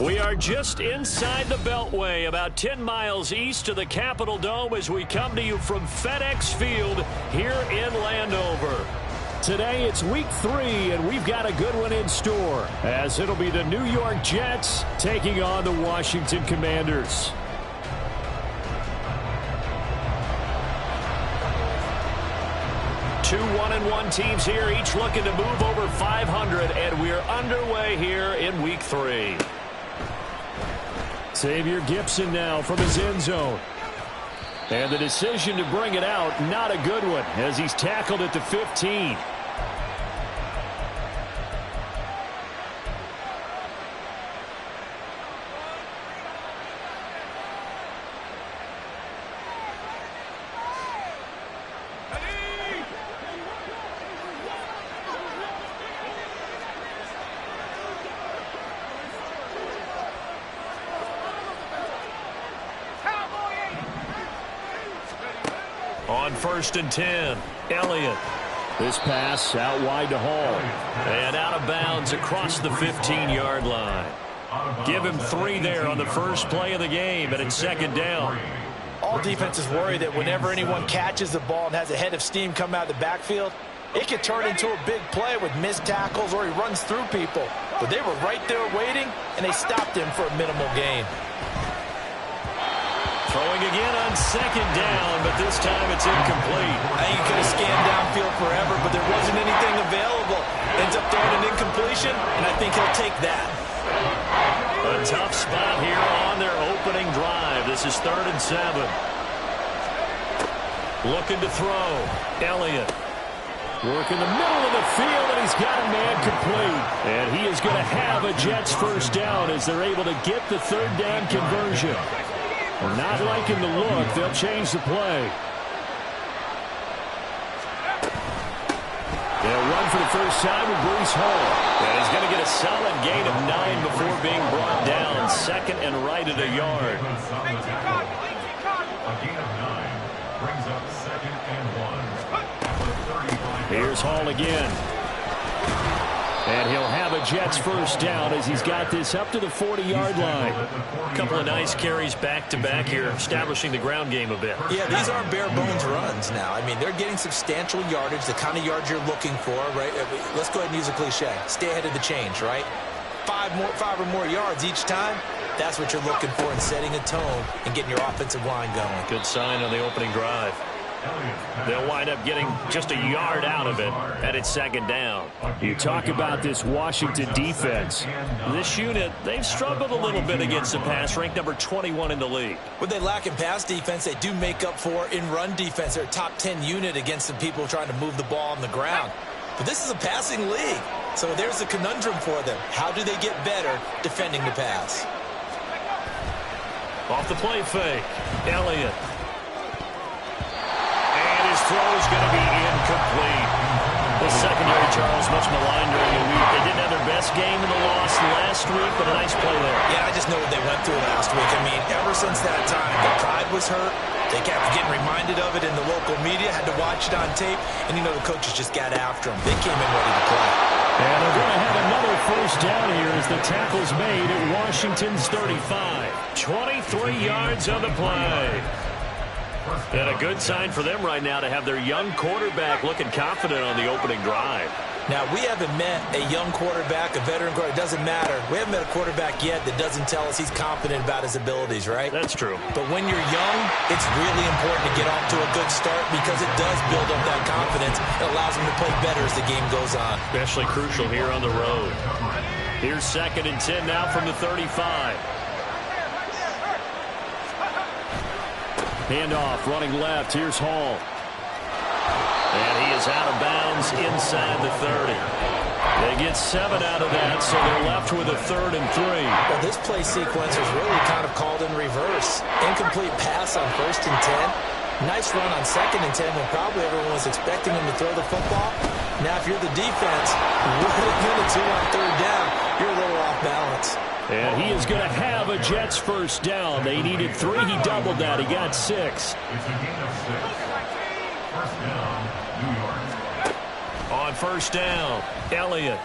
We are just inside the Beltway, about 10 miles east of the Capitol Dome as we come to you from FedEx Field here in Landover. Today it's week 3, and we've got a good one in store, as it'll be the New York Jets taking on the Washington Commanders. Two 1-1 teams here, each looking to move over 500, and we're underway here in week 3. Xavier Gipson now from his end zone. And the decision to bring it out, not a good one, as he's tackled at the 15. On 1st and 10, Elliott. This pass out wide to Hall. And out of bounds across the 15-yard line. Give him 3 there on the first play of the game, and it's 2nd down. All defenses worry that whenever anyone catches the ball and has a head of steam come out of the backfield, it could turn into a big play with missed tackles or he runs through people. But they were right there waiting, and they stopped him for a minimal gain. Throwing again on 2nd down, but this time it's incomplete. I think he could have scanned downfield forever, but there wasn't anything available. Ends up throwing an incompletion, and I think he'll take that. A tough spot here on their opening drive. This is 3rd and 7. Looking to throw. Elliott. Working the middle of the field, and he's got a man complete. And he is going to have a Jets first down as they're able to get the 3rd down conversion. Not liking the look. They'll change the play. They'll run for the first time with Breece Hall. And he's going to get a solid gain of 9 before being brought down. 2nd and right at a yard. A gain of 9 brings up 2nd and 1. Here's Hall again. And he'll have a Jets first down as he's got this up to the 40-yard line. A couple of nice carries back-to-back here, establishing the ground game a bit. Yeah, these aren't bare-bones runs now. I mean, they're getting substantial yardage, the kind of yards you're looking for, right? Let's go ahead and use a cliche. Stay ahead of the change, right? 5 or more yards each time. That's what you're looking for in setting a tone and getting your offensive line going. Good sign on the opening drive. They'll wind up getting just a yard out of it, and it's 2nd down. You talk about this Washington defense. This unit, they've struggled a little bit against the pass, ranked number 21 in the league. What they lack in pass defense, they do make up for in run defense. They're a top 10 unit against the people trying to move the ball on the ground. But this is a passing league, so there's a conundrum for them. How do they get better defending the pass? Off the play fake, Elliott. His throw is going to be incomplete. The secondary, Charles, much maligned during the week. They didn't have their best game in the loss last week, but a nice play there. Yeah, I just know what they went through last week. I mean, ever since that time, the pride was hurt. They kept getting reminded of it in the local media, had to watch it on tape, and, the coaches just got after them. They came in ready to play. And they're going to have another first down here as the tackle's made at Washington's 35. 23 yards on the play. And a good sign for them right now to have their young quarterback looking confident on the opening drive. Now, we haven't met a young quarterback, a veteran quarterback. It doesn't matter. We haven't met a quarterback yet that doesn't tell us he's confident about his abilities, right? That's true. But when you're young, it's really important to get off to a good start because it does build up that confidence. It allows them to play better as the game goes on. Especially crucial here on the road. Here's 2nd and 10 now from the 35. Handoff, running left. Here's Hall. And he is out of bounds inside the 30. They get 7 out of that, so they're left with a 3rd and 3. Well, this play sequence was really kind of called in reverse. Incomplete pass on 1st and 10. Nice run on 2nd and 10 when probably everyone was expecting him to throw the football. Now, if you're the defense, really good at 2 on 3rd down, you're a little off balance. And he is going to have a Jets first down. They needed 3. He doubled that. He got 6. It's a gain of 6. First down, New York. On first down, Elliott.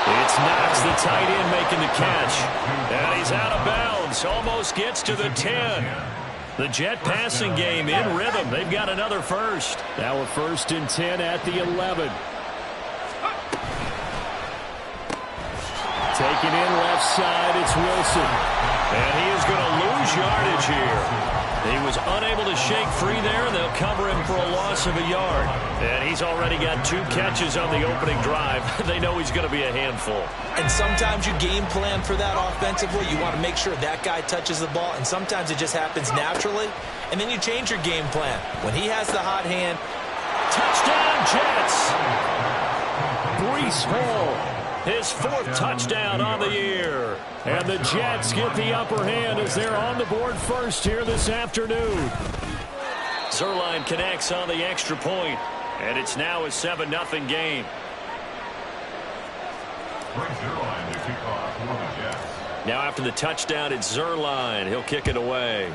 It's Knox, the tight end, making the catch. And he's out of bounds. Almost gets to the 10. The Jet passing game in rhythm. They've got another first. Now a 1st and 10 at the 11. Taking in left side, it's Wilson. And he is going to lose yardage here. He was unable to shake free there, and they'll cover him for a loss of a yard. And he's already got 2 catches on the opening drive. They know he's going to be a handful. And sometimes you game plan for that offensively. You want to make sure that guy touches the ball, and sometimes it just happens naturally. And then you change your game plan. When he has the hot hand. Touchdown, Jets! Breece Hall. His 4th touchdown on the year. And the Jets get the upper hand as they're on the board first here this afternoon. Zuerlein connects on the extra point, and it's now a 7-0 game. Zuerlein to kick off for the Jets. Now after the touchdown, it's Zuerlein. He'll kick it away.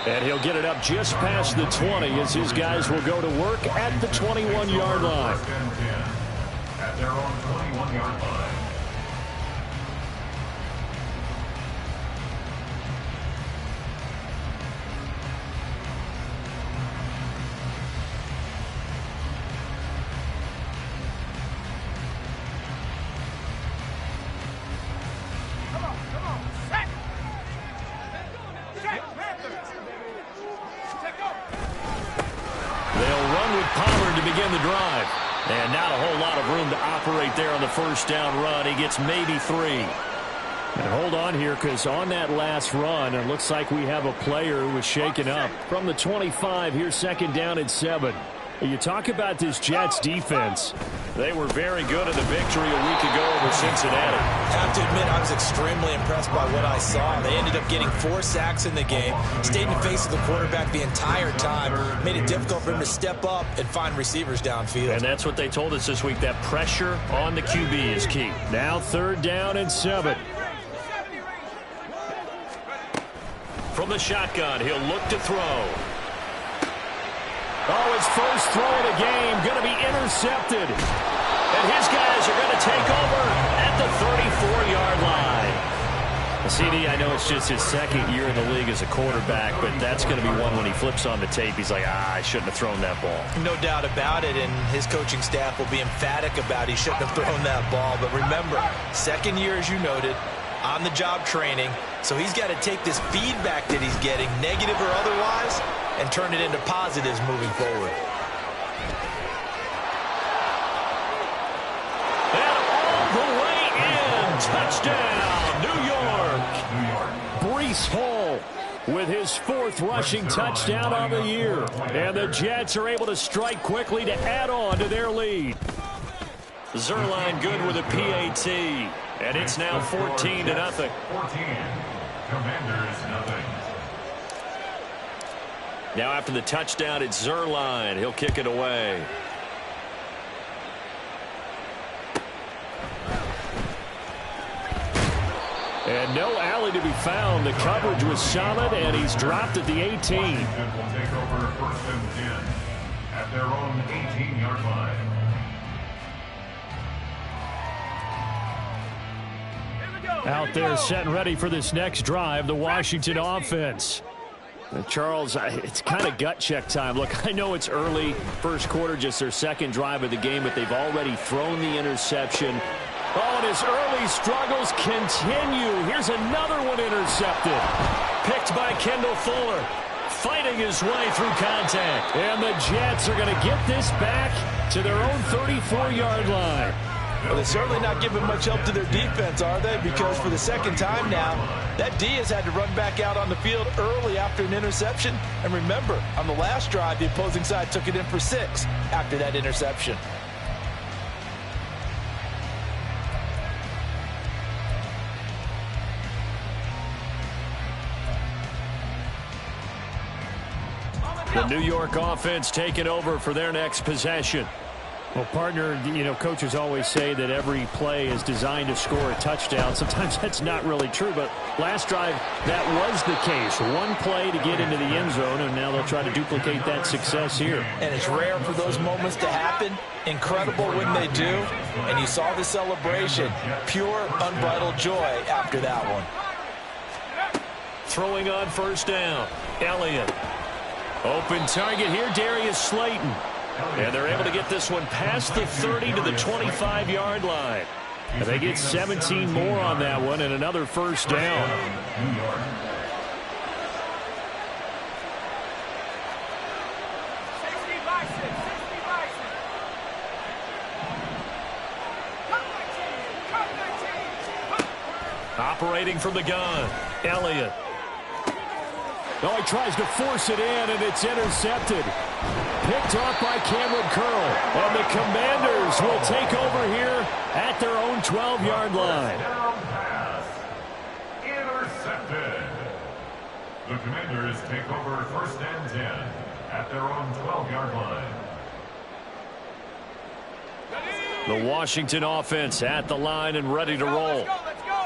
And he'll get it up just past the 20 as his guys will go to work at the 21-yard line. 1st and 10 at their own 21-yard line. Begin the drive. And not a whole lot of room to operate there on the 1st down run. He gets maybe 3. And hold on here, because on that last run, it looks like we have a player who was shaken up. From the 25, here's 2nd down and 7. You talk about this Jets defense. They were very good in the victory a week ago over Cincinnati. I have to admit, I was extremely impressed by what I saw. They ended up getting 4 sacks in the game, stayed in the face of the quarterback the entire time, made it difficult for him to step up and find receivers downfield. And that's what they told us this week, that pressure on the QB is key. Now 3rd down and 7. From the shotgun, he'll look to throw. Oh, his first throw of the game going to be intercepted. And his guys are going to take over at the 34-yard line. CD, I know it's just his 2nd year in the league as a quarterback, but that's going to be one when he flips on the tape. He's like, I shouldn't have thrown that ball. No doubt about it, and his coaching staff will be emphatic about he shouldn't have thrown that ball. But remember, 2nd year, as you noted, on-the-job training. So he's got to take this feedback that he's getting, negative or otherwise, and turn it into positives moving forward. And all the way in. Touchdown, New York. Breece Hall with his 4th rushing touchdown on the year. And the Jets are able to strike quickly to add on to their lead. Zuerlein good with a PAT. And it's now 14-0. 14. Commanders nothing. Now after the touchdown, it's Zuerlein. He'll kick it away. And no alley to be found. The coverage was solid, and he's dropped at the 18. Washington will take over 1st and 10 at their own 18-yard line. Out there set and ready for this next drive, the Washington offense. Charles, it's kind of gut check time. Look, I know it's early, 1st quarter, just their 2nd drive of the game, but they've already thrown the interception. Oh, and his early struggles continue. Here's another one intercepted. Picked by Kendall Fuller, fighting his way through contact. And the Jets are going to get this back to their own 34-yard line. Well, they're certainly not giving much help to their defense, are they? Because for the 2nd time now, that D has had to run back out on the field early after an interception. And remember, on the last drive, the opposing side took it in for 6 after that interception. The New York offense taking over for their next possession. Well, partner, you know, coaches always say that every play is designed to score a touchdown. Sometimes that's not really true, but last drive, that was the case. One play to get into the end zone, and now they'll try to duplicate that success here. And it's rare for those moments to happen. Incredible when they do. And you saw the celebration. Pure, unbridled joy after that one. Throwing on first down. Elliott. Open target here, Darius Slayton. And they're able to get this one past the 30 to the 25-yard line. And they get 17 more on that one and another first down. Operating from the gun, Elliott. Oh, he tries to force it in, and it's intercepted. Picked off by Cameron Curl. And the Commanders will take over here at their own 12-yard line. Pass. Intercepted. The Commanders take over first and 10 at their own 12-yard line. The Washington offense at the line and ready to roll.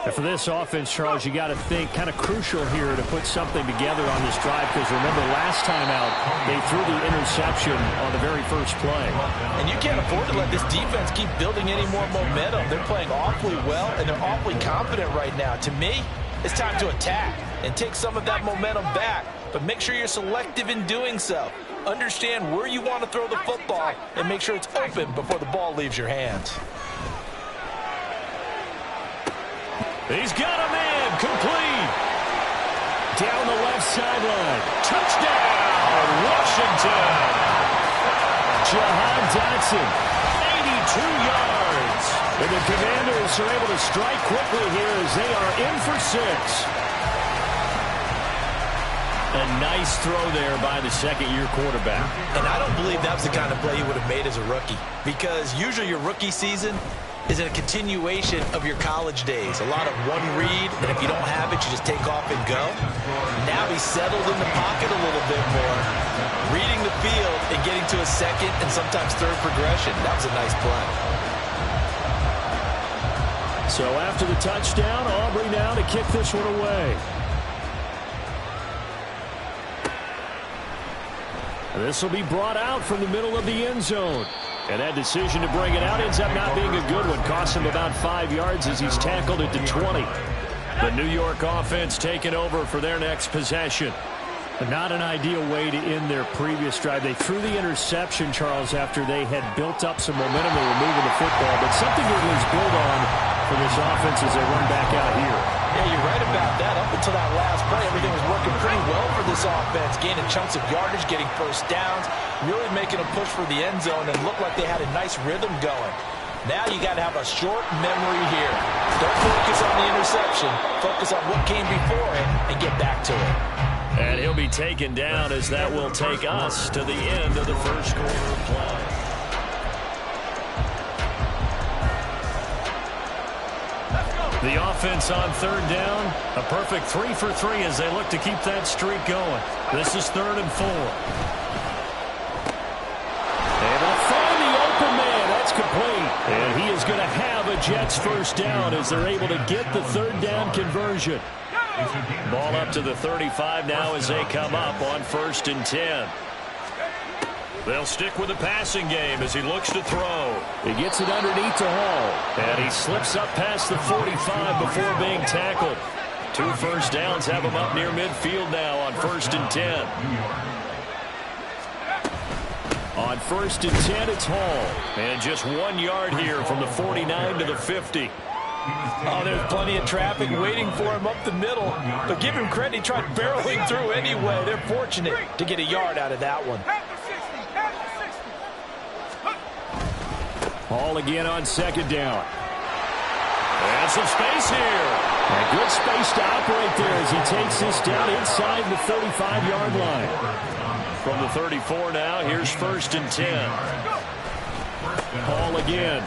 And for this offense, Charles, you got to think kind of crucial here to put something together on this drive, because remember last time out they threw the interception on the very first play. And you can't afford to let this defense keep building any more momentum. They're playing awfully well, and they're awfully confident right now. To me, it's time to attack and take some of that momentum back, but make sure you're selective in doing so. Understand where you want to throw the football and make sure it's open before the ball leaves your hands. He's got a man, complete. Down the left sideline. Touchdown, Washington. Jahan Dotson, 82 yards. And the Commanders are able to strike quickly here as they are in for 6. A nice throw there by the second-year quarterback. And I don't believe that was the kind of play he would have made as a rookie, because usually your rookie season is a continuation of your college days. A lot of one read, and if you don't have it, you just take off and go. Now he's settled in the pocket a little bit more, reading the field and getting to a second and sometimes third progression. That was a nice play. So after the touchdown, Aubrey now to kick this one away. This will be brought out from the middle of the end zone. And that decision to bring it out ends up not being a good one. Cost him about 5 yards as he's tackled it to 20. The New York offense taking over for their next possession. But not an ideal way to end their previous drive. They threw the interception, Charles, after they had built up some momentum. They were moving the football, but something to at least build on for this offense as they run back out here. Yeah, you're right about that. Up until that last play, everything was working pretty well for this offense. Gaining chunks of yardage, getting first downs, really making a push for the end zone, and looked like they had a nice rhythm going. Now you got to have a short memory here. Don't focus on the interception. Focus on what came before it and get back to it. And he'll be taken down as that will take us to the end of the first quarter of play. The offense on third down, a perfect 3 for 3 as they look to keep that streak going. This is 3rd and 4. Able to find the open man. That's complete. And he is going to have a Jets first down as they're able to get the third down conversion. Ball up to the 35 now as they come up on 1st and 10. They'll stick with the passing game as he looks to throw. He gets it underneath to Hall. And he slips up past the 45 before being tackled. 2 first downs have him up near midfield now on 1st and 10. On 1st and 10, it's Hall. And just 1 yard here from the 49 to the 50. Oh, there's plenty of traffic waiting for him up the middle. But give him credit, he tried barreling through anyway. They're fortunate to get a yard out of that one. Hall again on 2nd down. And some space here. And good space to operate there as he takes this down inside the 35-yard line. From the 34 now, here's 1st and 10. Hall again.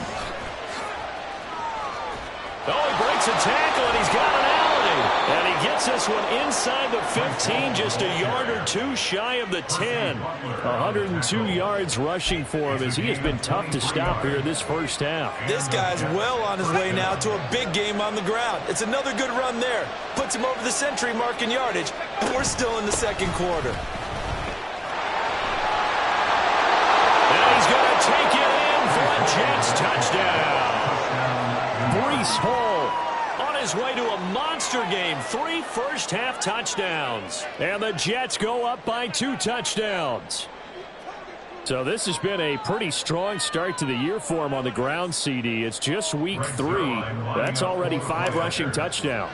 Oh, he breaks a tackle, and he's got an alley. And he he gets this one inside the 15, just a yard or two shy of the 10. 102 yards rushing for him as he has been tough to stop here this first half. This guy's well on his way now to a big game on the ground. It's another good run there. Puts him over the century mark in yardage, and we're still in the second quarter. And he's going to take it in for a Jets touchdown. Breece Hall on his way to a monster game. 3 first-half touchdowns. And the Jets go up by 2 touchdowns. So this has been a pretty strong start to the year for him on the ground, CD. It's just week 3. That's already 5 rushing touchdowns.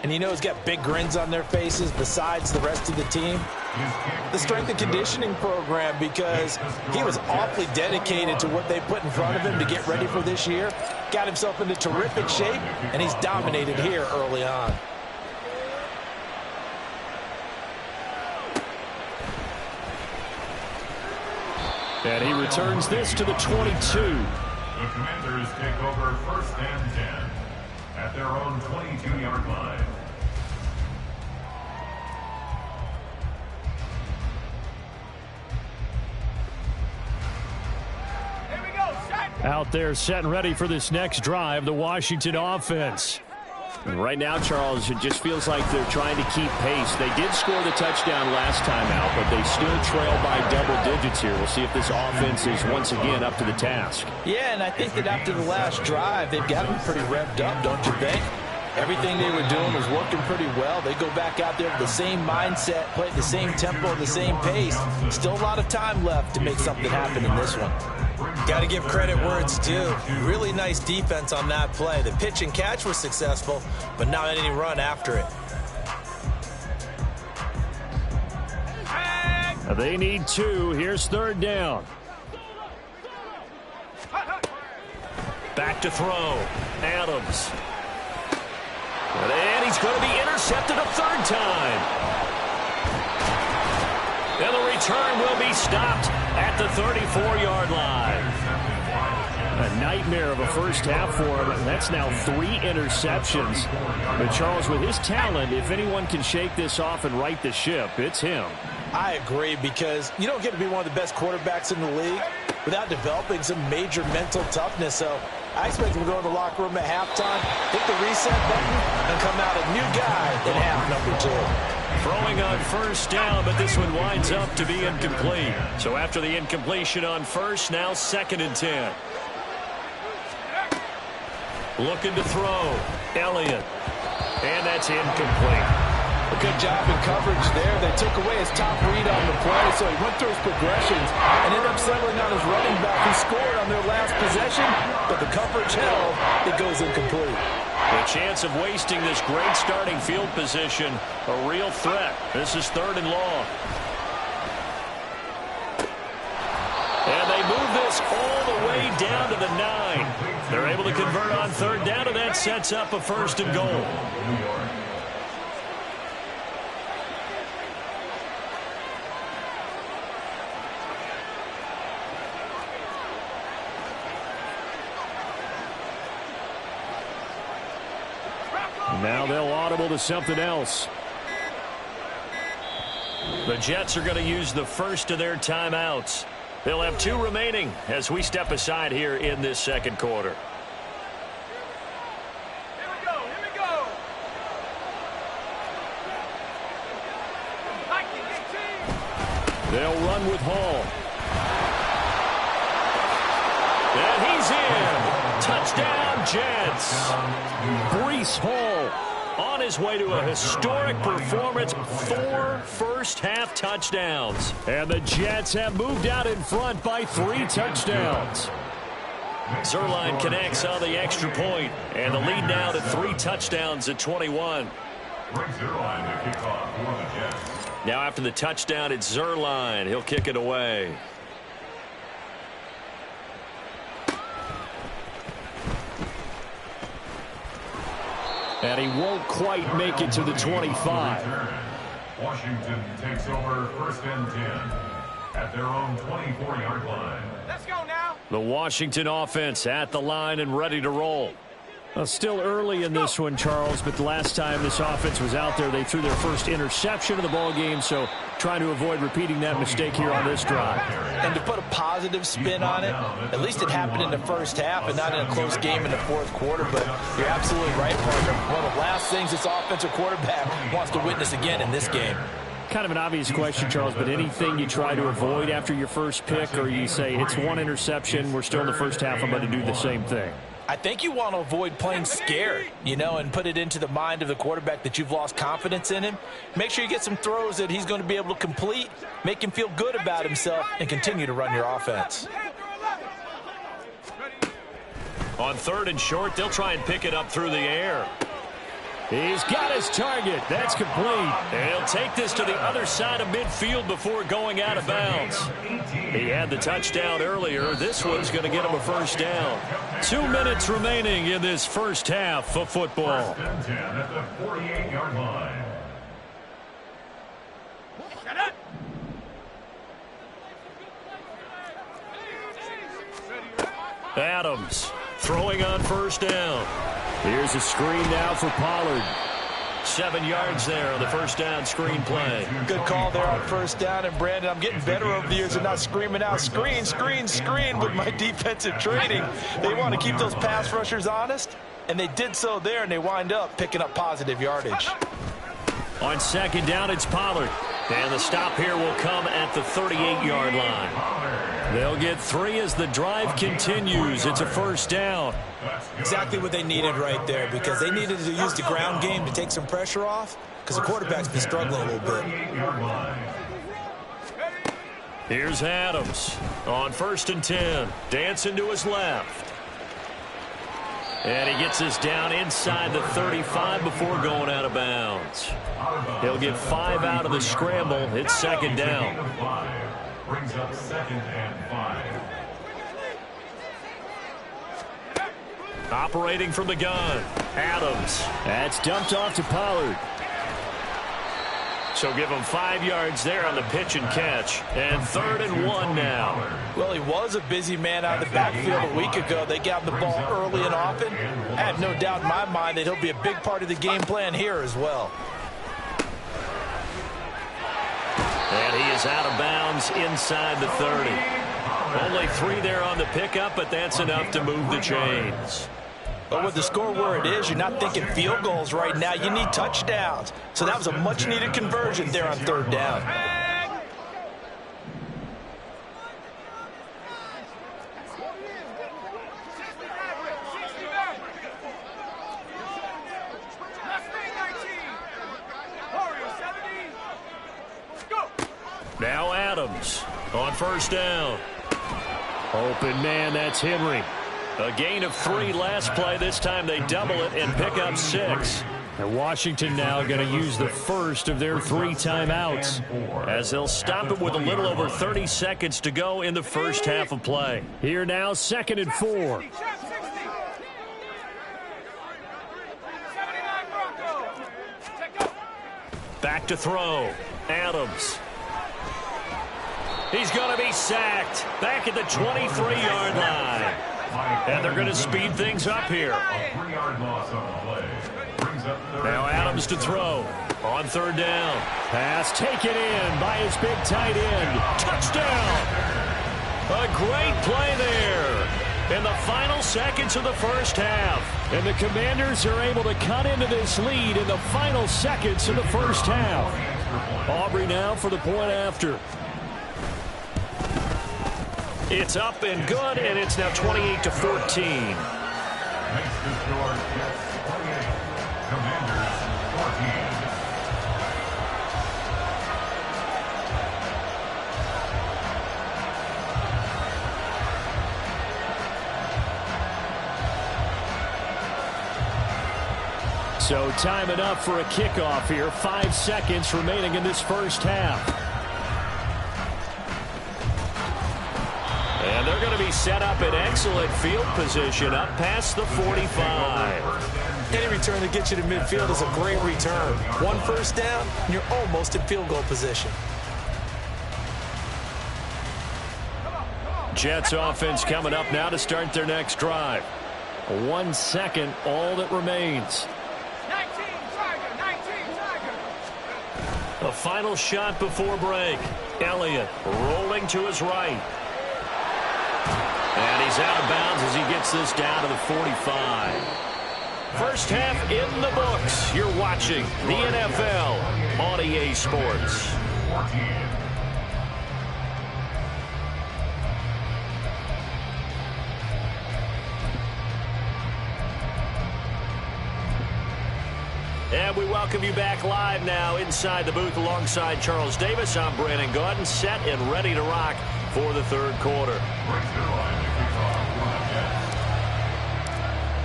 And you know he's got big grins on their faces besides the rest of the team. The strength and conditioning program, because he was awfully dedicated to what they put in front of him to get ready for this year. Got himself into terrific shape, and he's dominated here early on. And he returns this to the 22. The Commanders take over 1st and 10 at their own 22-yard line. Out there set and ready for this next drive, the Washington offense. And right now, Charles, it just feels like they're trying to keep pace. They did score the touchdown last time out, but they still trail by double digits here. We'll see if this offense is once again up to the task. Yeah, and I think that after the last drive, they've got them pretty revved up, don't you think? Everything they were doing was working pretty well. They go back out there with the same mindset, play at the same tempo, the same pace. Still a lot of time left to make something happen in this one. Got to give credit where it's due. Really nice defense on that play. The pitch and catch was successful, but not any run after it. They need 2. Here's 3rd down. Back to throw. Adams. And he's going to be intercepted a 3rd time. And the return will be stopped at the 34-yard line. A nightmare of a first half for him. That's now 3 interceptions. But Charles, with his talent, if anyone can shake this off and right the ship, it's him. I agree, because you don't get to be one of the best quarterbacks in the league without developing some major mental toughness. So I expect him to go to the locker room at halftime, hit the reset button, and come out a new guy in half number 2. Throwing on 1st down, but this one winds up to be incomplete. So after the incompletion on 1st, now 2nd and 10. Looking to throw. Elliott. And that's incomplete. A good job in coverage there. They took away his top read on the play, so he went through his progressions and ended up settling on his running back, who scored on their last possession, but the coverage held. It goes incomplete. The chance of wasting this great starting field position, a real threat. This is 3rd and long. And they move this all the way down to the 9. They're able to convert on 3rd down, and that sets up a 1st and goal. Now they'll audible to something else. The Jets are going to use the first of their timeouts. They'll have 2 remaining as we step aside here in this second quarter. Here we go. They'll run with Hall. And he's in. Touchdown, Jets. Breece Hall on his way to a historic performance. 4 first-half touchdowns. And the Jets have moved out in front by 3 touchdowns. Zuerlein connects on the extra point, and the lead now to 3 touchdowns at 21. Zuerlein to kick off for the Jets. Now after the touchdown, it's Zuerlein. He'll kick it away. And he won't quite make it to the 25. Washington takes over 1st and 10 at their own 24-yard line. Let's go now. The Washington offense at the line and ready to roll. Well, still early in this one, Charles, but the last time this offense was out there, they threw their first interception of the ball game, so trying to avoid repeating that mistake here on this drive. And to put a positive spin on it, at least it happened in the first half and not in a close game in the fourth quarter, but you're absolutely right, partner. One of the last things this offensive quarterback wants to witness again in this game. Kind of an obvious question, Charles, but anything you try to avoid after your first pick, or you say it's one interception, we're still in the first half, I'm going to do the same thing? I think you want to avoid playing scared, and put it into the mind of the quarterback that you've lost confidence in him. Make sure you get some throws that he's going to be able to complete, make him feel good about himself, and continue to run your offense. On 3rd and short, they'll try and pick it up through the air. He's got his target. That's complete. And he'll take this to the other side of midfield before going out of bounds. He had the touchdown earlier. This one's going to get him a first down. 2 minutes remaining in this first half of football. 1st and 10 at the 48-yard line. Adams throwing on 1st down. Here's a screen now for Pollard. 7 yards there on the 1st down screen play. Good call there on 1st down. And, Brandon, I'm getting better over the years of not screaming out, screen, screen, screen with my defensive training. They want to keep those pass rushers honest, and they did so there, and they wind up picking up positive yardage. On 2nd down, it's Pollard. And the stop here will come at the 38-yard line. They'll get 3 as the drive continues. It's a 1st down. Exactly what they needed right there, because they needed to use the ground game to take some pressure off, because the quarterback's been struggling a little bit. Here's Adams on 1st and 10. Dancing to his left. And he gets us down inside the 35 before going out of bounds. He'll get 5 out of the scramble. It's 2nd down. Brings up 2nd and 5. Operating from the gun, Adams. That's dumped off to Pollard. So give him 5 yards there on the pitch and catch. And 3rd and 1 now. Well, he was a busy man out of the backfield a week ago. They got the ball early and often. I have no doubt in my mind that he'll be a big part of the game plan here as well. And he is out of bounds inside the 30. Only 3 there on the pickup, but that's enough to move the chains. But with the score where it is, you're not thinking field goals right now. You need touchdowns. So that was a much-needed conversion there on 3rd down. Now Adams on 1st down. Open man, that's Henry. A gain of 3 last play. This time they double it and pick up 6. And Washington now going to use the first of their 3 timeouts, as they'll stop it with a little over 30 seconds to go in the first half of play. Here now, 2nd and 4. Back to throw. Adams. He's going to be sacked back at the 23-yard line. And they're going to speed things up here. Now Adams to throw on 3rd down. Pass taken in by his big tight end. Touchdown! A great play there in the final seconds of the first half. And the Commanders are able to cut into this lead in the final seconds of the first half. Aubrey now for the point after. It's up and good, and it's now 28-14. Makes the score Jets 28, Commanders 14. So time enough for a kickoff here. 5 seconds remaining in this first half. And they're going to be set up in excellent field position up past the 45. Any return that gets you to midfield is a great return. 1 first down, and you're almost in field goal position. Jets offense coming up now to start their next drive. 1 second, all that remains. 19, Tiger, 19, Tiger. The final shot before break. Elliott rolling to his right. And he's out of bounds as he gets this down to the 45. First half in the books. You're watching the NFL on EA Sports. 14. And we welcome you back live now inside the booth alongside Charles Davis. I'm Brandon Gaudin, set and ready to rock for the third quarter.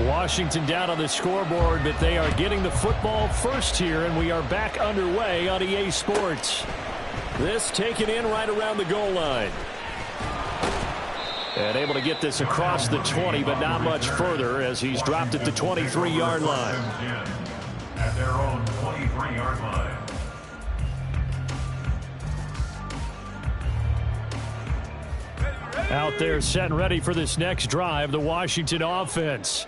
Washington down on the scoreboard, but they are getting the football first here, and we are back underway on EA Sports. This taken in right around the goal line. And able to get this across the 20, but not much further as he's dropped at the 23-yard line. At their own 23-yard line. Out there set and ready for this next drive, the Washington offense.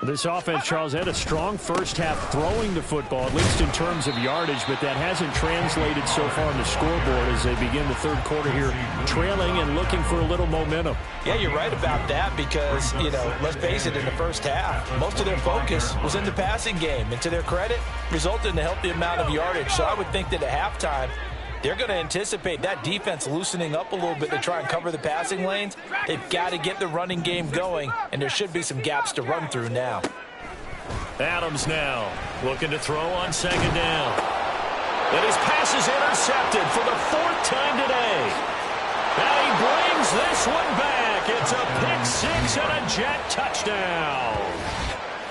This offense, Charles, had a strong first half throwing the football, at least in terms of yardage, but that hasn't translated so far on the scoreboard as they begin the third quarter here, trailing and looking for a little momentum. Yeah, you're right about that because, let's face it, in the first half, most of their focus was in the passing game. And to their credit, resulted in a healthy amount of yardage. So I would think that at halftime, they're going to anticipate that defense loosening up a little bit to try and cover the passing lanes. They've got to get the running game going, and there should be some gaps to run through now. Adams now looking to throw on second down. And his pass is intercepted for the fourth time today. And he brings this one back. It's a pick six and a Jet touchdown.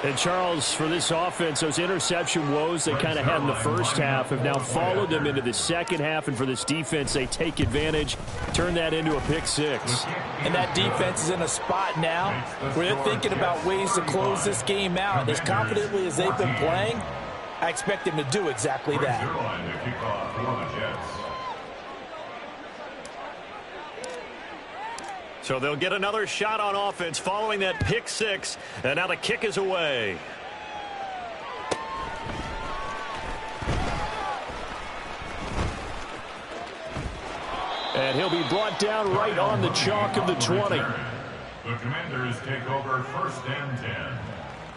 And, Charles, for this offense, those interception woes they kind of had in the first half have now followed them into the second half. And for this defense, they take advantage, turn that into a pick six. And that defense is in a spot now where they're thinking about ways to close this game out. As confidently as they've been playing, I expect them to do exactly that. So they'll get another shot on offense following that pick six. And now the kick is away. And he'll be brought down right on the chalk of the 20. The Commanders take over first and 10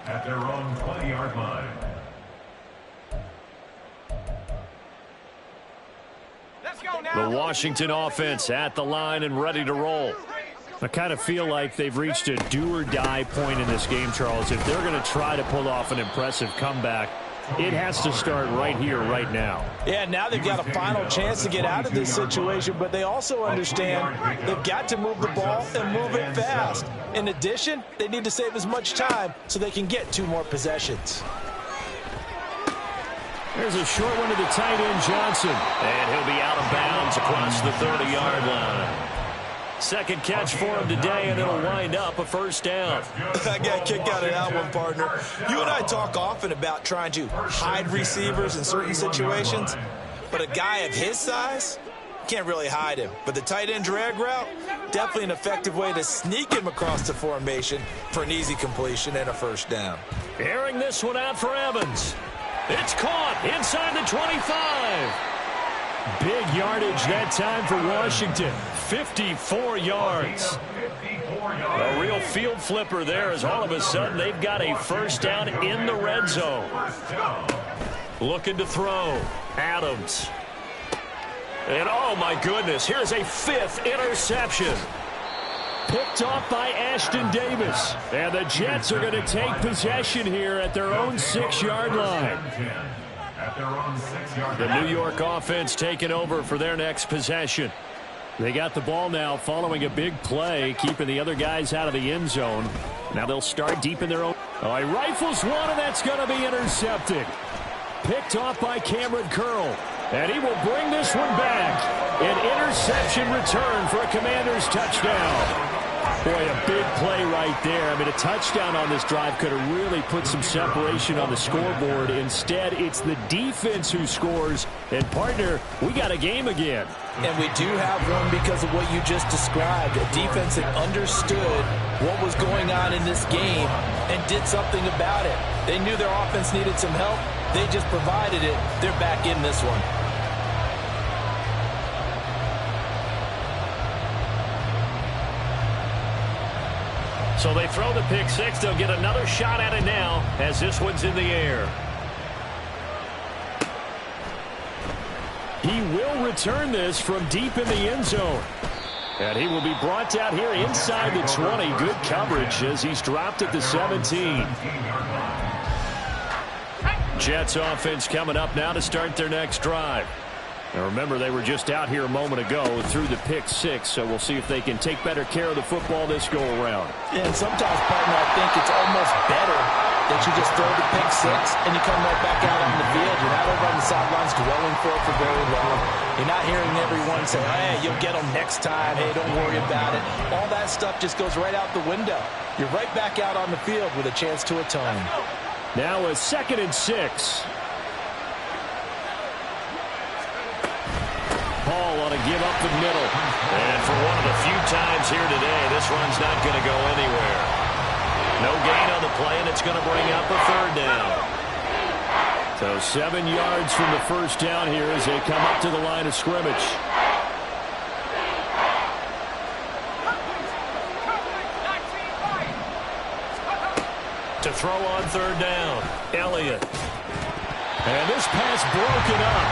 at their own 20-yard line. Let's go now. The Washington offense at the line and ready to roll. I kind of feel like they've reached a do-or-die point in this game, Charles. If they're going to try to pull off an impressive comeback, it has to start right here, right now. Yeah, now they've got a final chance to get out of this situation, but they also understand they've got to move the ball and move it fast. In addition, they need to save as much time so they can get 2 more possessions. There's a short one to the tight end, Johnson. And he'll be out of bounds across the 30-yard line. Second catch for him today, and it'll wind up a first down. I got a kick out of that one, partner. You and I talk often about trying to hide receivers in certain situations, but a guy of his size can't really hide him. But the tight end drag route, definitely an effective way to sneak him across the formation for an easy completion and a first down. Airing this one out for Evans. It's caught inside the 25. Big yardage that time for Washington. 54 yards. A real field flipper there as all of a sudden they've got a first down in the red zone. Looking to throw. Adams. And oh my goodness, here's a 5th interception. Picked off by Ashton Davis. And the Jets are going to take possession here at their own 6-yard line. The New York offense taking over for their next possession. They got the ball now following a big play, keeping the other guys out of the end zone. Now they'll start deep in their own. Oh, he rifles one, and that's going to be intercepted. Picked off by Cameron Curl. And he will bring this one back. An interception return for a Commanders touchdown. Boy, a big play right there. I mean, a touchdown on this drive could have really put some separation on the scoreboard. Instead, it's the defense who scores. And, partner, we got a game again. And we do have one because of what you just described. A defense that understood what was going on in this game and did something about it. They knew their offense needed some help. They just provided it. They're back in this one. So they throw the pick six. They'll get another shot at it now as this one's in the air. He will return this from deep in the end zone. And he will be brought down here inside the 20. Good coverage as he's dropped at the 17. Jets offense coming up now to start their next drive. Now remember, they were just out here a moment ago through the pick six, so we'll see if they can take better care of the football this go-around. Yeah, and sometimes, partner, I think it's almost better that you just throw the pick six and you come right back out on the field. You're not over on the sidelines dwelling for it for very long. You're not hearing everyone say, hey, you'll get them next time. Hey, don't worry about it. All that stuff just goes right out the window. You're right back out on the field with a chance to atone. Now a 2nd and 6. Hall on a give up the middle. And for one of the few times here today, this run's not going to go anywhere. No gain on the play, and it's going to bring up a 3rd down. So 7 yards from the first down here as they come up to the line of scrimmage. To throw on 3rd down, Elliott. And this pass broken up.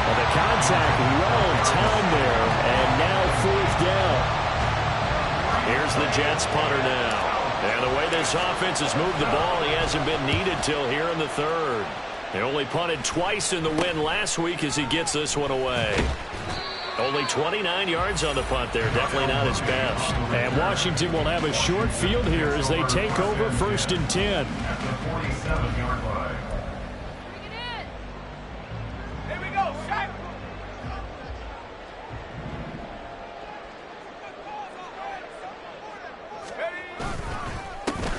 Well, the contact well in time there, and now 4th down. Here's the Jets punter now. And the way this offense has moved the ball, he hasn't been needed till here in the 3rd. They only punted twice in the win last week as he gets this one away. Only 29 yards on the punt there. Definitely not his best. And Washington will have a short field here as they take over 1st and 10. At the 47-yard line. Here we go, Shaq.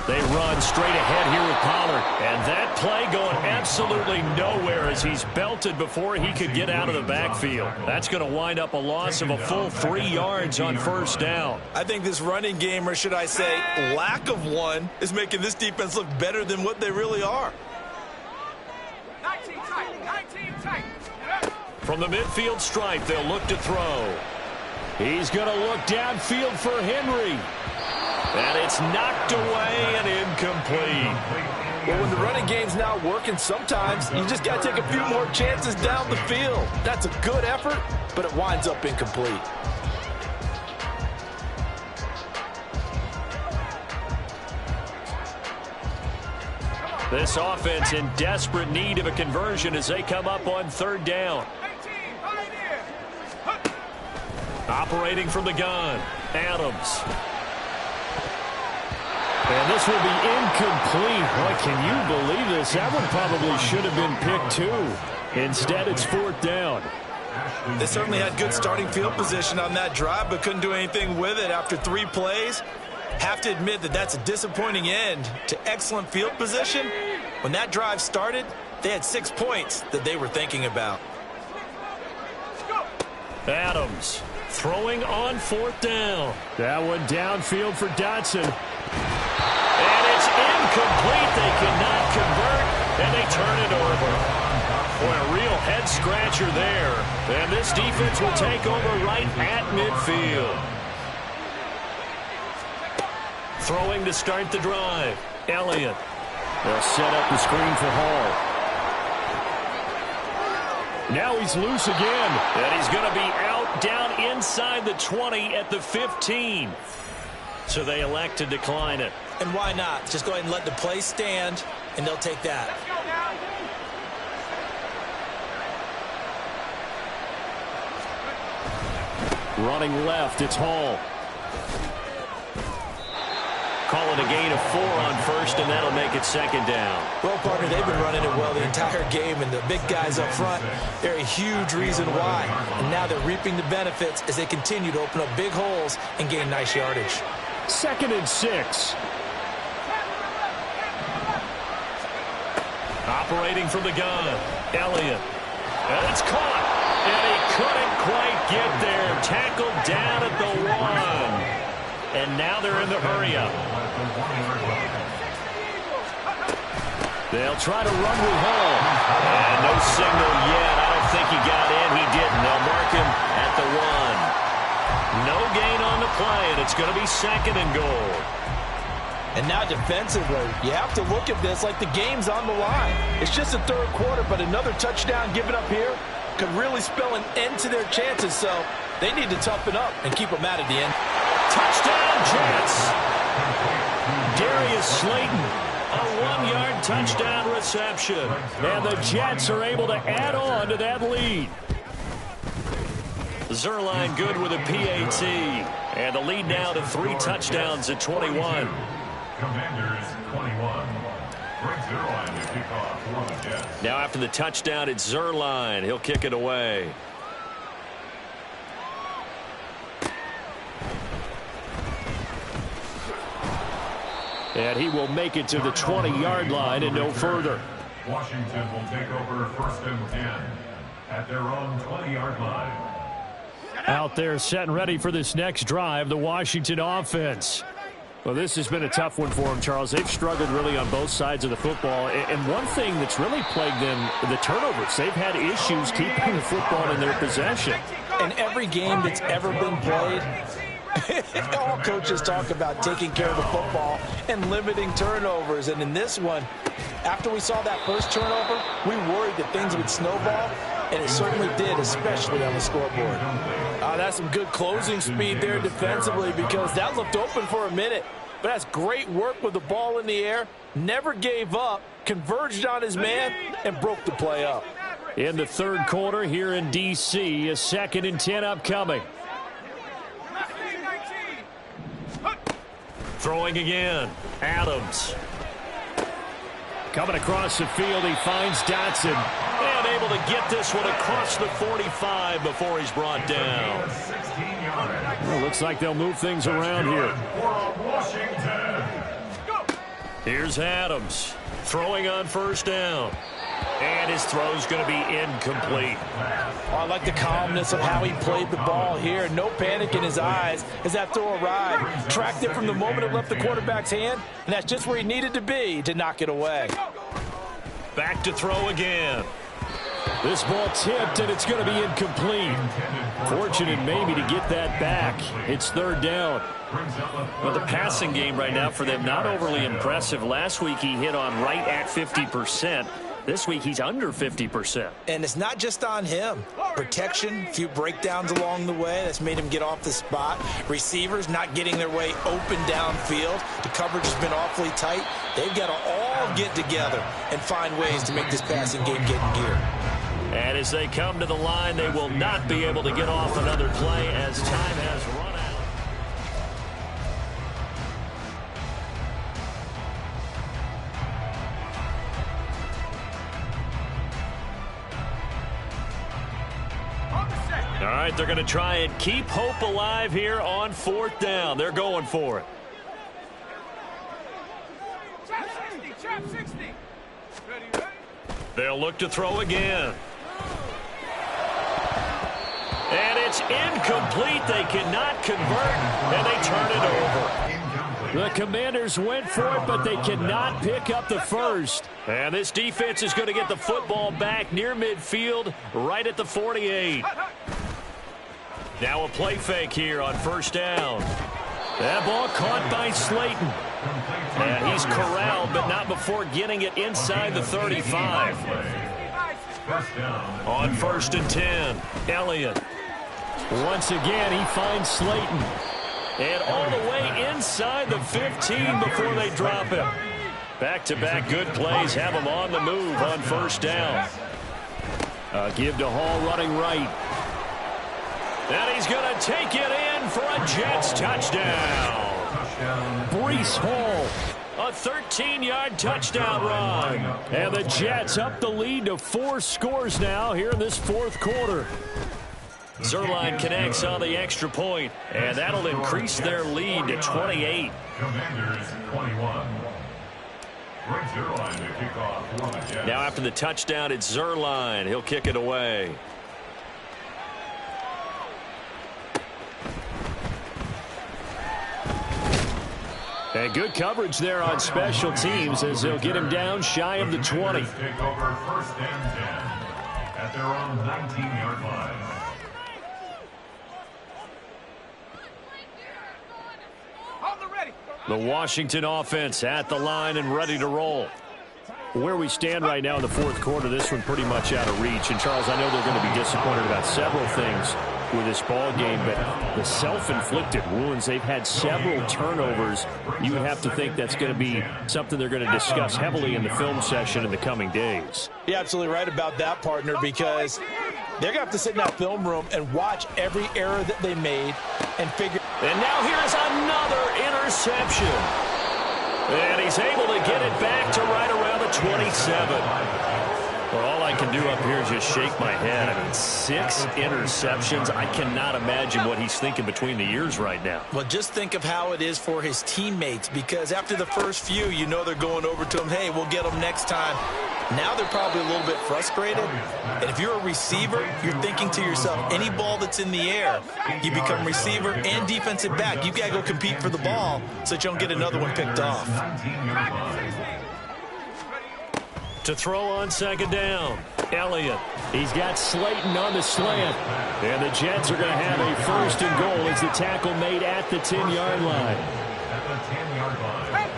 They run straight ahead here with Pollard. And that play going absolutely nowhere as he's belted before he could get out of the backfield. That's going to wind up a loss of a full 3 yards on 1st down. I think this running game, or should I say lack of one, is making this defense look better than what they really are. 19 tight, 19 tight. From the midfield stripe, they'll look to throw. He's going to look downfield for Henry. And it's knocked away and incomplete. Well, when the running game's not working, sometimes you just got to take a few more chances down the field. That's a good effort, but it winds up incomplete. This offense in desperate need of a conversion as they come up on 3rd down. 18, pioneer. Operating from the gun, Adams. And this will be incomplete. Boy, can you believe this? That one probably should have been picked too. Instead, it's 4th down. They certainly had good starting field position on that drive, but couldn't do anything with it after 3 plays. Have to admit that that's a disappointing end to excellent field position. When that drive started, they had 6 points that they were thinking about. Adams throwing on 4th down. That one downfield for Dotson. And it's incomplete. They cannot convert, and they turn it over. Boy, a real head-scratcher there. And this defense will take over right at midfield. Throwing to start the drive. Elliott. They'll set up the screen for Hall. Now he's loose again. And he's going to be out down inside the 20 at the 15. So they elect to decline it. And why not? Just go ahead and let the play stand, and they'll take that. Running left, it's Hall. Call it a gain of 4 on 1st, and that'll make it 2nd down. Well, partner, they've been running it well the entire game, and the big guys up front, they're a huge reason why. And now they're reaping the benefits as they continue to open up big holes and gain nice yardage. 2nd and 6. Operating from the gun, Elliott. And it's caught. And he couldn't quite get there. Tackled down at the 1. And now they're in the hurry-up. They'll try to run with Hall. And no signal yet. I don't think he got in. He didn't. They'll mark him at the 1. No gain on the play, and it's going to be 2nd and goal. And now defensively, you have to look at this like the game's on the line. It's just the 3rd quarter, but another touchdown given up here could really spell an end to their chances, so they need to toughen up and keep them out at the end. Touchdown, Jets! Darius Slayton, a 1-yard touchdown reception. And the Jets are able to add on to that lead. Zuerlein good with a PAT. And the lead now to 3 touchdowns at 21. Commanders 21. Greg Zuerlein to kick off for the Jets. Now after the touchdown, it's Zuerlein. He'll kick it away. And he will make it to the 20-yard line and no further. Washington will take over 1st and 10 at their own 20-yard line. Out there set and ready for this next drive, the Washington offense. Well, this has been a tough one for them, Charles. They've struggled really on both sides of the football. And one thing that's really plagued them, the turnovers. They've had issues keeping the football in their possession. In every game that's ever been played, all coaches talk about taking care of the football and limiting turnovers. And in this one, after we saw that first turnover, we worried that things would snowball. And it certainly did, especially on the scoreboard. That's some good closing speed there defensively because that looked open for a minute. But that's great work with the ball in the air. Never gave up, converged on his man, and broke the play up. In the 3rd quarter here in D.C., a 2nd and 10 upcoming. Throwing again, Adams. Coming across the field, he finds Dotson. And able to get this one across the 45 before he's brought down. Well, looks like they'll move things around here. Here's Adams throwing on 1st down. And his throw's going to be incomplete. I like the calmness of how he played the ball here. No panic in his eyes as that throw arrived. Tracked it from the moment it left the quarterback's hand, and that's just where he needed to be to knock it away. Back to throw again. This ball tipped, and it's going to be incomplete. Fortunate maybe to get that back. It's 3rd down. Well, the passing game right now for them, not overly impressive. Last week he hit on right at 50%. This week he's under 50%. And it's not just on him. Protection, a few breakdowns along the way that's made him get off the spot. Receivers not getting their way open downfield. The coverage has been awfully tight. They've got to all get together and find ways to make this passing game get in gear. And as they come to the line, they will not be able to get off another play as time has run out. All right, they're going to try and keep hope alive here on 4th down. They're going for it. Trap 60. Ready. They'll look to throw again. And it's incomplete. They cannot convert, and they turn it over. The Commanders went for it, but they cannot pick up the first. And this defense is going to get the football back near midfield, right at the 48. Now a play fake here on 1st down. That ball caught by Slayton. And he's corralled, but not before getting it inside the 35. On 1st and 10, Elliott. Once again, he finds Slayton. And all the way inside the 15 before they drop him. Back-to-back good plays have him on the move on 1st down. Give to Hall running right. And he's going to take it in for a Jets touchdown. Breece Hall, a 13-yard touchdown run. And the Jets up the lead to 4 scores now here in this 4th quarter. Zerline connects on the extra point, and that'll increase their lead to 28. Commanders 21. Greg Zerline to kick off for the Jets. Now after the touchdown, it's Zerline. He'll kick it away. And good coverage there on special teams as they'll get him down shy of the 20. Take over first and 10 at their own 19-yard line. The Washington offense at the line and ready to roll. Where we stand right now in the fourth quarter, this one pretty much out of reach. And, Charles, I know they're going to be disappointed about several things with this ball game, but the self-inflicted wounds, they've had several turnovers. You would have to think that's going to be something they're going to discuss heavily in the film session in the coming days. You're absolutely right about that, partner, because they're going to have to sit in that film room and watch every error that they made and figure. And now here's another interception. And he's able to get it back to right around the 27. Well, all I can do up here is just shake my head. I mean, 6 interceptions. I cannot imagine what he's thinking between the ears right now. Well, just think of how it is for his teammates, because after the first few, you know they're going over to him, hey, we'll get them next time. Now they're probably a little bit frustrated. And if you're a receiver, you're thinking to yourself, any ball that's in the air, you become receiver and defensive back. You got to go compete for the ball so that you don't get another one picked off. To throw on second down, Elliott. He's got Slayton on the slant. And the Jets are going to have a first and goal as the tackle made at the 10-yard line. At the 10-yard line.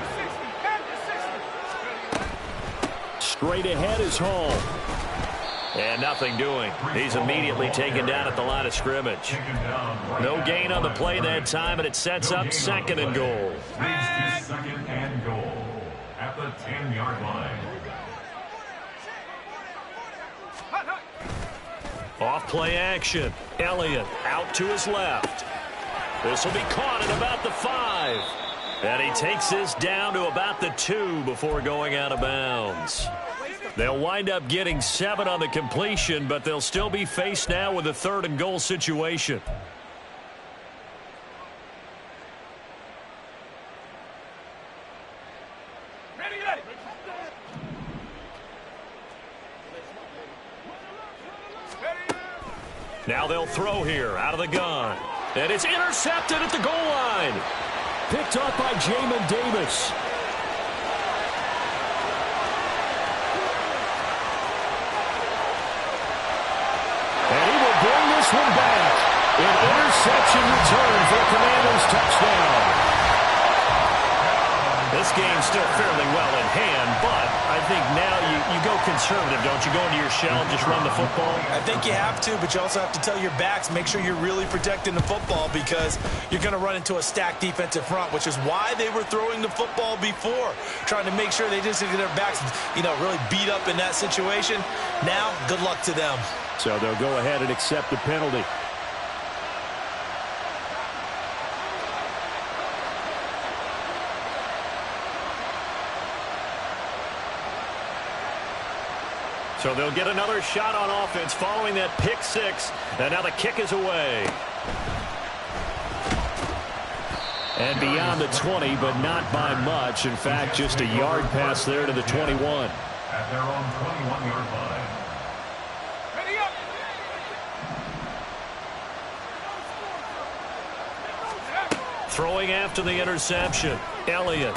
Straight ahead is Hall. And nothing doing. He's immediately taken down at the line of scrimmage. No gain on the play that time, and it sets up second and goal. Leads to second and goal at the 10-yard line. Off play action. Elliott out to his left. This will be caught at about the 5. And he takes this down to about the 2 before going out of bounds. They'll wind up getting 7 on the completion, but they'll still be faced now with a third and goal situation. Now they'll throw here out of the gun. And it's intercepted at the goal line. Picked off by Jamin Davis. And he will bring this one back. An interception return for a Commanders touchdown. This game's still fairly well in hand, but I think now you go conservative, don't you? Go into your shell and just run the football? I think you have to, but you also have to tell your backs, make sure you're really protecting the football, because you're going to run into a stacked defensive front, which is why they were throwing the football before, trying to make sure they just get their backs, really beat up in that situation. Now, good luck to them. So they'll go ahead and accept the penalty. So they'll get another shot on offense following that pick 6. And now the kick is away. And beyond the 20, but not by much. In fact, just a yard pass there to the 21. At their own 21-yard line. Ready up. Throwing after the interception. Elliott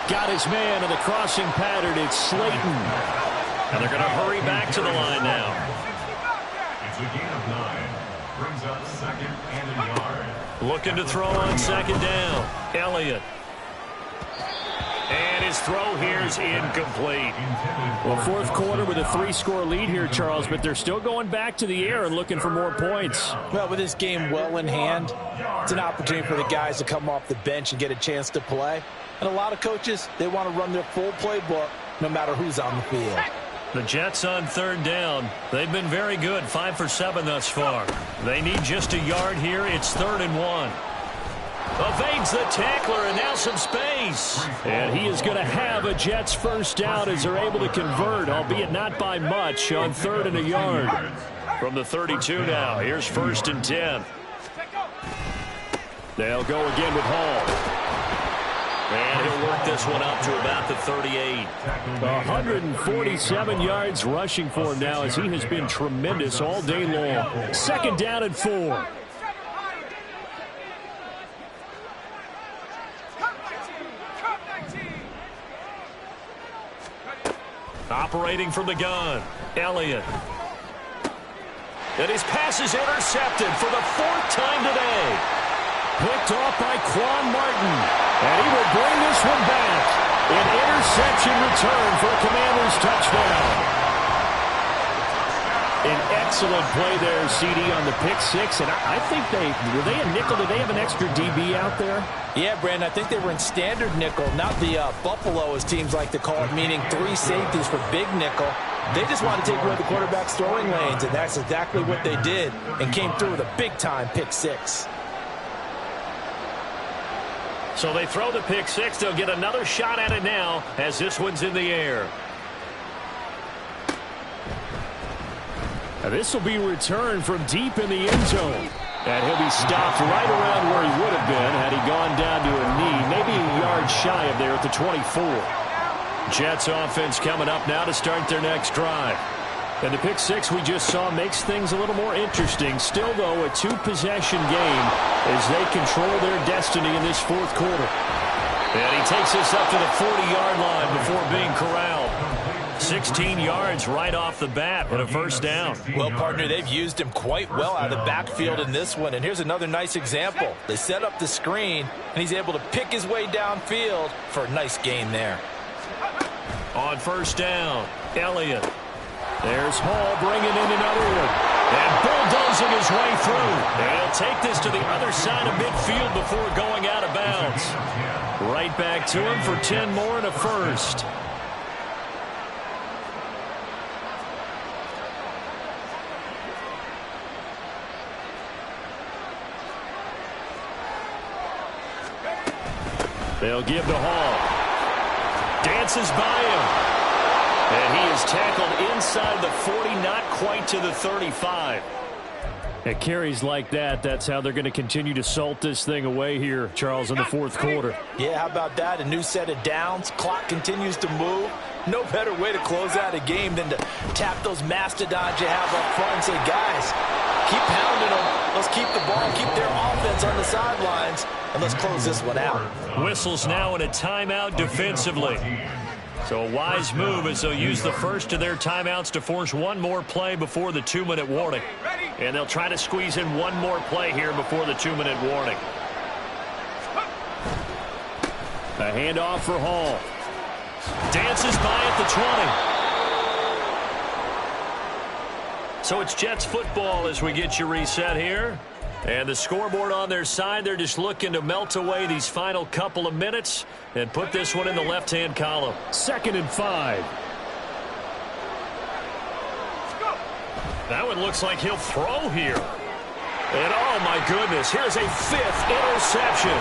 got his man in the crossing pattern. It's Slayton. And they're going to hurry back to the line now. It's a gain of 9. Brings up second and a yard. Looking to throw on second down. Elliott. And his throw here is incomplete. Well, fourth quarter with a 3-score lead here, Charles, but they're still going back to the air and looking for more points. Well, with this game well in hand, it's an opportunity for the guys to come off the bench and get a chance to play. And a lot of coaches, they want to run their full playbook no matter who's on the field. The Jets on third down. They've been very good, 5 for 7 thus far. They need just a yard here. It's 3rd and 1. Evades the tackler, and now some space. And he is going to have a Jets first down as they're able to convert, albeit not by much, on 3rd and a yard. From the 32 now, here's 1st and 10. They'll go again with Hall. And he'll work this one up to about the 38. 147 yards rushing for him now as he has been tremendous all day long. 2nd down and 4. Operating from the gun, Elliott. And his pass is intercepted for the 4th time today. Picked off by Quan Martin. And he will bring this one back. An interception return for a Commanders touchdown. An excellent play there, CD, on the pick 6. And I think were they a nickel? Did they have an extra DB out there? Yeah, Brandon, I think they were in standard nickel, not the Buffalo, as teams like to call it, meaning 3 safeties for big nickel. They just wanted to take away the quarterback's throwing lanes, and that's exactly what they did and came through with a big-time pick 6. So they throw the pick 6. They'll get another shot at it now as this one's in the air. Now this will be returned from deep in the end zone. And he'll be stopped right around where he would have been had he gone down to a knee, maybe a yard shy of there at the 24. Jets offense coming up now to start their next drive. And the pick 6 we just saw makes things a little more interesting. Still, though, a 2-possession game as they control their destiny in this 4th quarter. And he takes this up to the 40-yard line before being corralled. 16 yards right off the bat and a 1st down. Well, partner, they've used him quite well out of the backfield in this one. And here's another nice example. They set up the screen, and he's able to pick his way downfield for a nice gain there. On 1st down, Elliott. There's Hall bringing in another one. And bulldozing his way through. And he'll take this to the other side of midfield before going out of bounds. Right back to him for 10 more and a 1st. They'll give to Hall. Dances by him. And he is tackled inside the 40, not quite to the 35. At carries like that, that's how they're going to continue to salt this thing away here, Charles, in the 4th quarter. Yeah, how about that? A new set of downs. Clock continues to move. No better way to close out a game than to tap those mastodons you have up front and say, guys, keep pounding them. Let's keep the ball, keep their offense on the sidelines, and let's close this one out. Whistles now in a timeout defensively. So a wise move as they'll use the first of their timeouts to force one more play before the 2-minute warning. And they'll try to squeeze in one more play here before the 2-minute warning. A handoff for Hall. Dances by at the 20. So it's Jets football as we get you reset here. And the scoreboard on their side, they're just looking to melt away these final couple of minutes and put this one in the left-hand column. 2nd and 5. That one looks like he'll throw here. And oh my goodness, here's a 5th interception.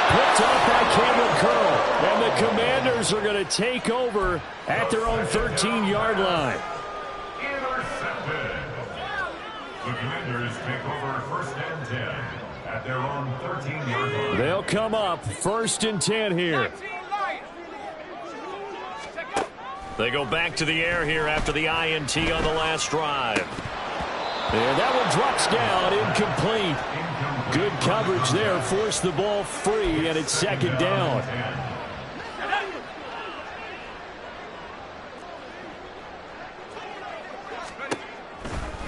Picked off by Cameron Curl. And the Commanders are going to take over at their own 13-yard line. Intercepted. The Commanders take over 1st and 10 at their own 13-yard line. They'll come up 1st and 10 here. They go back to the air here after the INT on the last drive. And that one drops down, incomplete. Good coverage there, forced the ball free, and it's 2nd down.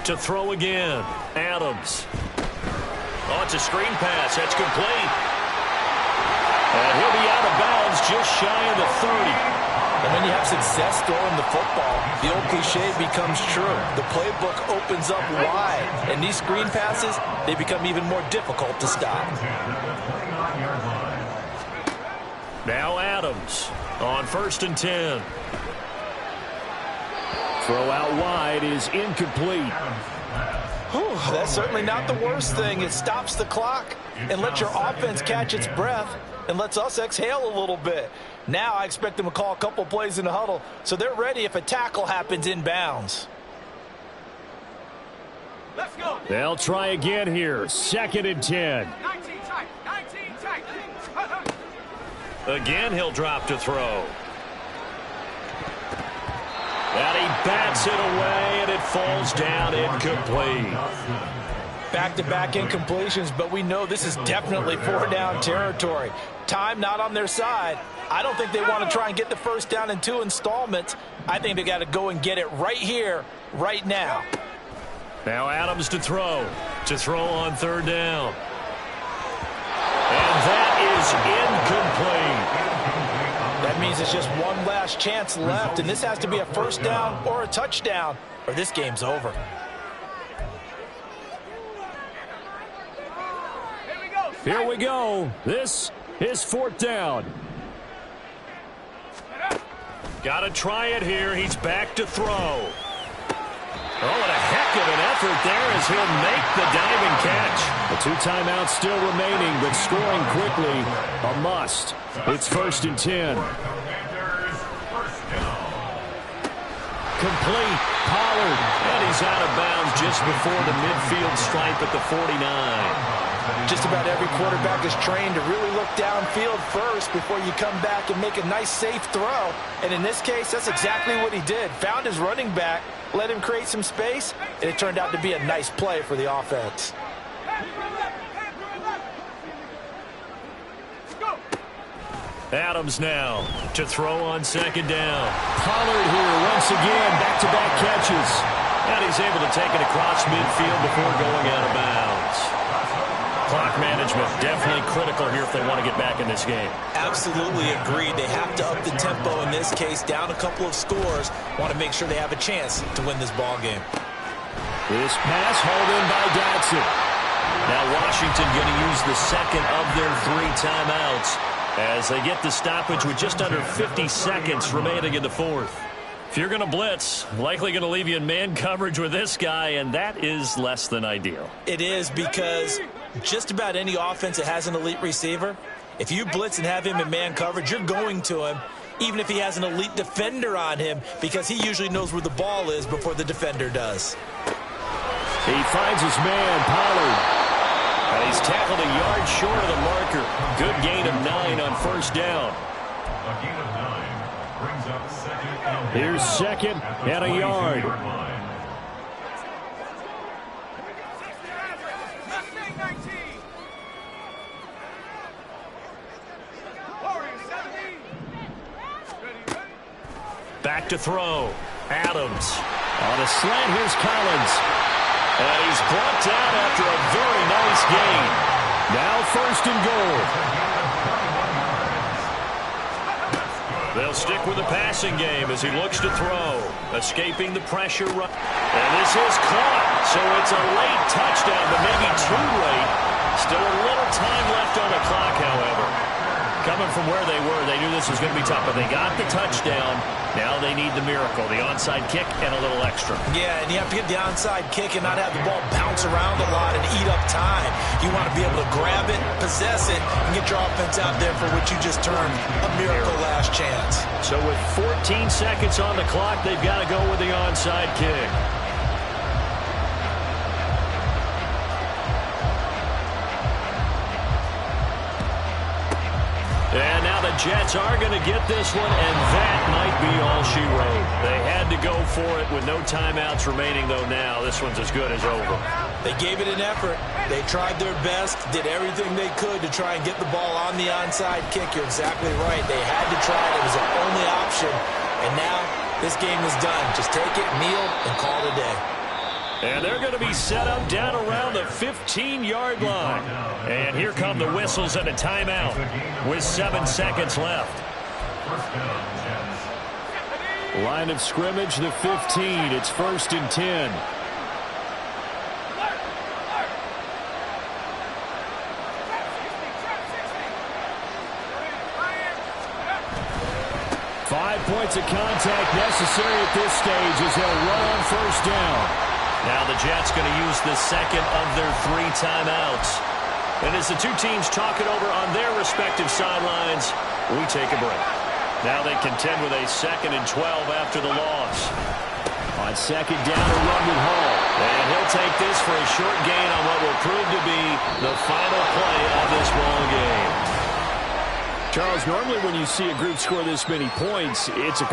To throw again, Adams. Oh, it's a screen pass. That's complete. And he'll be out of bounds just shy of the 30. And when you have success throwing the football, the old cliche becomes true. The playbook opens up wide, and these screen passes, they become even more difficult to stop. Now Adams on 1st and 10. Throw out wide is incomplete. Whew, that's certainly not the worst thing. It stops the clock and lets your offense catch its breath and lets us exhale a little bit. Now I expect them to call a couple plays in the huddle so they're ready if a tackle happens inbounds. They'll try again here. 2nd and 10. Again, he'll drop to throw. And he bats it away, and it falls down incomplete. Back-to-back incompletions, but we know this is definitely 4-down territory. Time not on their side. I don't think they want to try and get the first down in 2 installments. I think they got to go and get it right here, right now. Now Adams to throw. To throw on 3rd down. And that is incomplete. That means it's just one last chance left, and this has to be a first down or a touchdown, or this game's over. Here we go. This is 4th down. Got to try it here. He's back to throw. Oh, and a heck of an effort there as he'll make the diving catch. The 2 timeouts still remaining, but scoring quickly, a must. It's 1st and 10. Complete. Pollard. And he's out of bounds just before the midfield stripe at the 49. Just about every quarterback is trained to really look downfield first before you come back and make a nice, safe throw. And in this case, that's exactly what he did. Found his running back, let him create some space, and it turned out to be a nice play for the offense. Adams now to throw on 2nd down. Pollard here once again, back-to-back catches. And he's able to take it across midfield before going out of bounds. Clock management definitely critical here if they want to get back in this game. Absolutely agreed. They have to up the tempo in this case, down a couple of scores. Want to make sure they have a chance to win this ball game. This pass hauled in by Dotson. Now Washington going to use the 2nd of their 3 timeouts as they get the stoppage with just under 50 seconds remaining in the 4th. If you're going to blitz, likely going to leave you in man coverage with this guy, and that is less than ideal. It is, because just about any offense that has an elite receiver, if you blitz and have him in man coverage, you're going to him, even if he has an elite defender on him, because he usually knows where the ball is before the defender does. He finds his man, Pollard. And he's tackled a yard short of the marker. Good gain of 9 on 1st down. A gain of 9 brings up 2nd and 10. Here's 2nd and a yard. Back to throw. Adams. On a slant, here's Collins. And he's brought down after a very nice gain. Now 1st and goal. They'll stick with the passing game as he looks to throw. Escaping the pressure. And this is caught. So it's a late touchdown, but maybe too late. Still a little time left on the clock, however. Coming from where they were, they knew this was going to be tough, but they got the touchdown. Now they need the miracle, the onside kick and a little extra. Yeah, and you have to get the onside kick and not have the ball bounce around a lot and eat up time. You want to be able to grab it, possess it, and get your offense out there for what you just termed a miracle last chance. So with 14 seconds on the clock, they've got to go with the onside kick. And now the Jets are going to get this one, and that might be all she wrote. They had to go for it with no timeouts remaining, though now this one's as good as over. They gave it an effort. They tried their best, did everything they could to try and get the ball on the onside kick. You're exactly right. They had to try it. It was the only option. And now this game is done. Just take it, kneel, and call it a day. And they're going to be set up down around the 15-yard line. And here come the whistles and a timeout with 7 seconds left. Line of scrimmage, the 15. It's 1st and 10. Five points of contact necessary at this stage as they'll run on 1st down. Now the Jets going to use the 2nd of their 3 timeouts. And as the two teams talk it over on their respective sidelines, we take a break. Now they contend with a 2nd and 12 after the loss. On second down, a run with Hall. And he'll take this for a short gain on what will prove to be the final play of this ball game. Charles, normally when you see a group score this many points, it's a